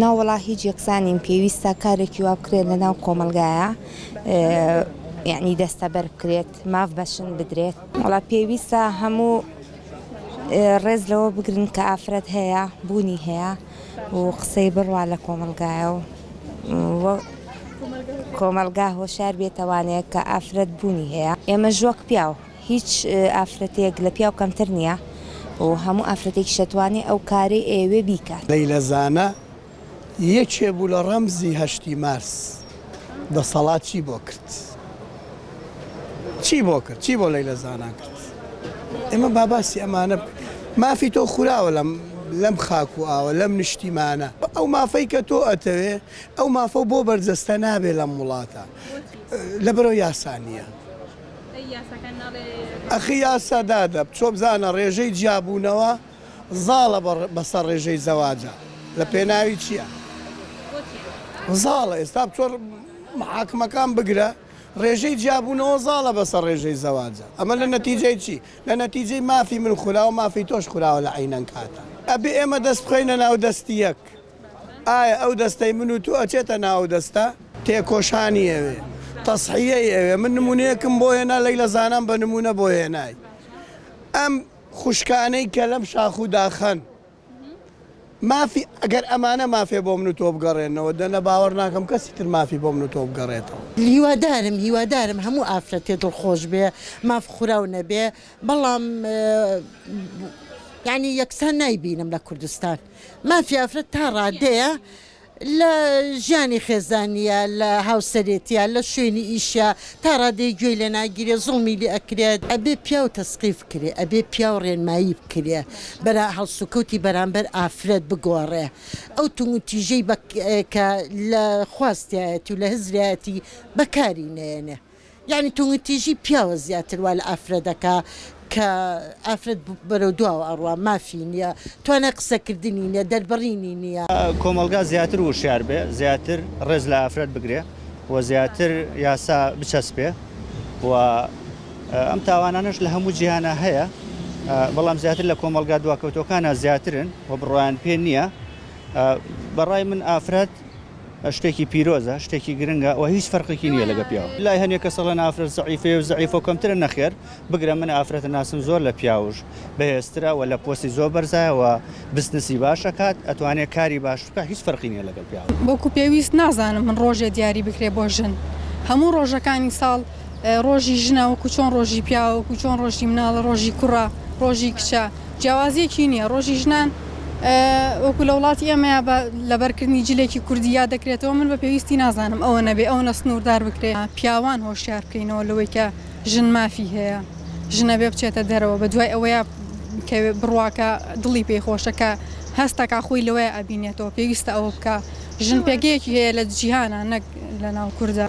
ناوەڵا هیچ یەکسانین پێویستە کارێکی وا بکرێت لە ناو کۆمەلگایە یعنی دەستە بەر بکرێت ماف بەشن بدرێت وڵا پێویستە هەموو ڕێز لەوە بگرن کە ئافرەت هەیە بوونی هەیە و قسەی بڕوا لە کۆمەلگایە و کۆمەلگا هۆشیار بێتەوانەیە کە ئافرەت بوونی هەیە ئێمە ژۆک پیاو هیچ ئافرەتێک لە پیاو کەمتر نییە و هەموو ئافرەتێکی شەتوانێ ئەو کارەی ئێوێ بیکات. لەیلە زانە یەکێ بوو لە ڕەمزی 8 مارس دەسەڵات چی بۆ کرد؟ چی بۆ کرد؟ چی بۆ لەیلە زانان کرد؟ ئێمە باباسی ئەمانە مافی تۆ خوراوە لەم خاک و ئاوە لەم نیشتیمانە ئەو مافەی کە تۆ ئەتەوێ ئەو مافە بۆ بەرجەستە نابێت لەم وڵاتە لەبەرەوە یاسانیە. ئەخی یاسادادە بچۆ بزانە ڕێژەی جیابوونەوە زاڵە بەسەر ڕێژەی زەواجە لە پێناوی چییە؟ زاڵە ئێستا بچۆ محاکمەکان بگرە ڕێژەی جیابوونەوە زاڵە بەسەر ڕێژەی زەواجە ئەمە لە نەتیجەی چی؟ لە نەتیجەی مافی من خوراوە مافی تۆش خوراوە لە عینەن کاتە ئەبێ ئێمە دەست بخەینە ناو دەستی یەک ئایا ئەو دەستەی من و تو ئەچێتە ناو دەستە تێکۆشانی ئەوێ تەسحیەی ئەوێ من نمونەیەکم بۆ هێنا لەیلە زانان بە نمونە بۆ هێنای ئەم خوشکانەی کە لەم شاخ و داخەن مافی ئەگەر ئەمانە مافێ بۆ من و تۆ بگەڕێنەوە دەنە باوەڕ ناکەم کەسی تر مافی بۆ من و تۆ بگەڕێتەوە. هیوادارم هەموو ئافرەتێ دڵخۆش بێ ماف خوراو نەبێ بەڵام یعنی یەکسان نایبینم لە کوردستان مافی ئافرەت تا ڕادەیە لە ژیانی خێزانیە لە هاوسەرێتیە لە شوێنی ئیشە تا ڕادەی گوێی لە ناگیرێ زوڵمی لێ ئەکرێت ئەبێ پیا و تەسقیف کرێ ئەبێ پیا و ڕێنمایی بکرێ بەرە هەڵسوکەوتی بەرامبەر ئافرەت بگۆڕێ ئەو تونگوتیژەی کە لە خواستایەتی و لە هزرایەتی بەکاری نێنێ یعنی تونگوتیژی پیاوە زیاتر وا لە ئافرەتەکە کە ئافرەت بەرەو دواوە ئەڕوا مافی نییە توانە قسەکردنی نیە دەربڕینی نییە. کۆمەلگا زیاتر وشیار بێ زیاتر ڕێز لە ئافرەت بگرێ و زیاتر یاسا بچەسپێ و ئەم تاوانانش لە هەموو جیهانە هەیە بەڵام زیاتر لە کۆمەلگا دواکەوتەکانە زیاترن و بڕوایان پێ نییە بەڕای من ئافرەت شتێکی پیرۆزە شتێکی گرنگە و هیچ فەرقێکی نییە لەگە پیاوە لای هەنێک کە سەڵەن ئافرەت زەعیفێ و زەعیف و کەمترە نەخێر بگرە من ئافرەتە ناسم زۆر لە پیاوش بەهێزترە و لە پۆستی زۆر بەرزایەوە بزنسی باشەکات ئەتوانێت کاری باش بکە هیچ فەرقی نییە لەگەڵ پیاوە. بۆکو پێویست نازانم من ڕۆژێ دیاری بکرێ بۆ ژن هەموو ڕۆژەکانی ساڵ ڕۆژی ژنە وەکو چۆن ڕۆژی پیاوە وەکو چۆن ڕۆژی مناڵە ڕۆژی کوڕە ڕۆژی کچە جیاوازیەکی نییە ڕۆژی ژنان وەکو لە وڵاتی ئێمەیە لەبەرکردنی جلێکی کوردی یا دەکرێتەوە من بە پێویستی نازانم ئەوە نەبێ ئەو نەسنووردار بکرێت پیاوان هۆشیار بکەینەوە لەوەی کە ژن مافی هەیە ژنە بێ بچێتە دەرەوە بە دوای ئەوەیە کە بڕواکە دڵی پێیخۆشەکە هەستەکە خۆی لەوەیە ئەبینێتەوە پێویستە ئەوە بکە ژن پێگەیەکی هەیە لە جیهانە نەک لە ناو کوردە.